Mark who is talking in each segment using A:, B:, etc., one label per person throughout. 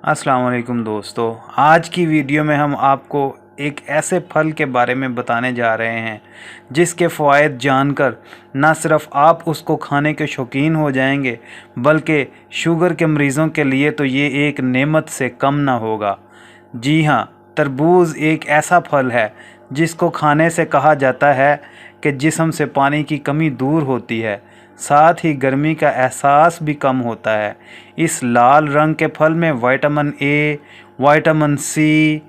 A: अस्सलाम वालेकुम दोस्तों, आज की वीडियो में हम आपको एक ऐसे फल के बारे में बताने जा रहे हैं जिसके फ़वाइद जानकर ना सिर्फ आप उसको खाने के शौकीन हो जाएंगे बल्कि शुगर के मरीज़ों के लिए तो ये एक नेमत से कम ना होगा। जी हाँ, तरबूज़ एक ऐसा फल है जिसको खाने से कहा जाता है कि जिस्म से पानी की कमी दूर होती है, साथ ही गर्मी का एहसास भी कम होता है। इस लाल रंग के फल में vitamin A, vitamin C,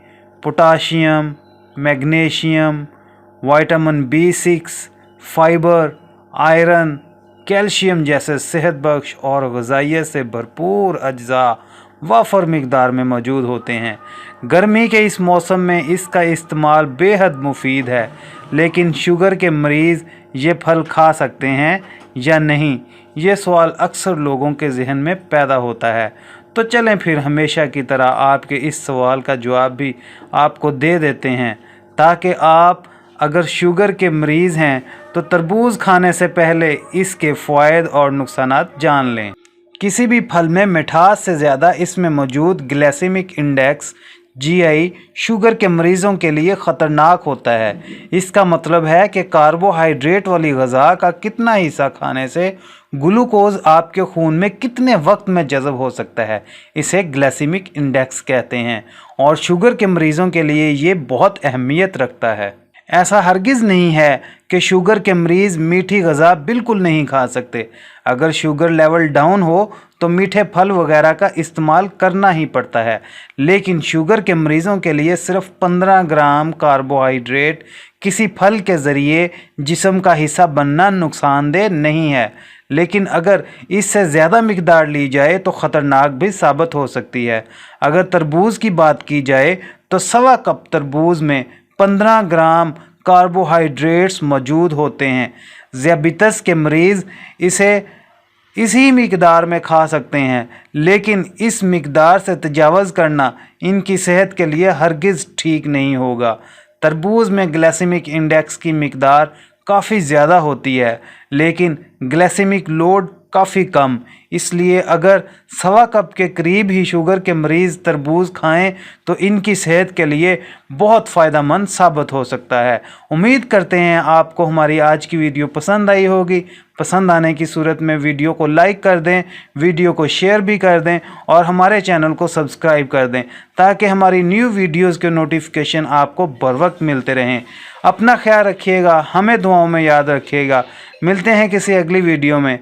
A: potassium, magnesium, vitamin B6, fibre, iron, calcium जैसे सेहत बख्श और ग़िज़ाइयत से भरपूर अज्जा वाफर मिकदार में मौजूद होते हैं। गर्मी के इस मौसम में इसका इस्तेमाल बेहद मुफीद है, लेकिन शुगर के मरीज़ ये फल खा सकते हैं या नहीं, ये सवाल अक्सर लोगों के जहन में पैदा होता है। तो चलें फिर हमेशा की तरह आपके इस सवाल का जवाब भी आपको दे देते हैं, ताकि आप अगर शुगर के मरीज़ हैं तो तरबूज़ खाने से पहले इसके फ़वाइद और नुकसानात जान लें। किसी भी फल में मिठास से ज़्यादा इसमें मौजूद ग्लाइसेमिक इंडेक्स GI शुगर के मरीज़ों के लिए ख़तरनाक होता है। इसका मतलब है कि कार्बोहाइड्रेट वाली ग़िज़ा का कितना हिस्सा खाने से ग्लूकोज़ आपके खून में कितने वक्त में जज़ब हो सकता है, इसे ग्लाइसेमिक इंडेक्स कहते हैं और शुगर के मरीज़ों के लिए ये बहुत अहमियत रखता है। ऐसा हरगिज़ नहीं है कि शुगर के मरीज़ मीठी ग़िज़ा बिल्कुल नहीं खा सकते। अगर शुगर लेवल डाउन हो तो मीठे फल वगैरह का इस्तेमाल करना ही पड़ता है, लेकिन शुगर के मरीज़ों के लिए सिर्फ 15 ग्राम कार्बोहाइड्रेट किसी फल के ज़रिए जिस्म का हिस्सा बनना नुकसानदेह नहीं है, लेकिन अगर इससे ज़्यादा मिकदार ली जाए तो ख़तरनाक भी साबित हो सकती है। अगर तरबूज़ की बात की जाए तो सवा कप तरबूज़ में 15 ग्राम कार्बोहाइड्रेट्स मौजूद होते हैं। ज़ियाबितस के मरीज़ इसे इसी मिकदार में खा सकते हैं, लेकिन इस मिकदार से तजावज़ करना इनकी सेहत के लिए हरगिज़ ठीक नहीं होगा। तरबूज़ में ग्लाइसेमिक इंडेक्स की मिकदार काफ़ी ज़्यादा होती है, लेकिन ग्लाइसेमिक लोड काफ़ी कम, इसलिए अगर सवा कप के करीब ही शुगर के मरीज़ तरबूज़ खाएं तो इनकी सेहत के लिए बहुत फ़ायदेमंद साबित हो सकता है। उम्मीद करते हैं आपको हमारी आज की वीडियो पसंद आई होगी। पसंद आने की सूरत में वीडियो को लाइक कर दें, वीडियो को शेयर भी कर दें और हमारे चैनल को सब्सक्राइब कर दें, ताकि हमारी न्यू वीडियोज़ के नोटिफिकेशन आपको बर वक्त मिलते रहें। अपना ख्याल रखिएगा, हमें दुआओं में याद रखिएगा। मिलते हैं किसी अगली वीडियो में।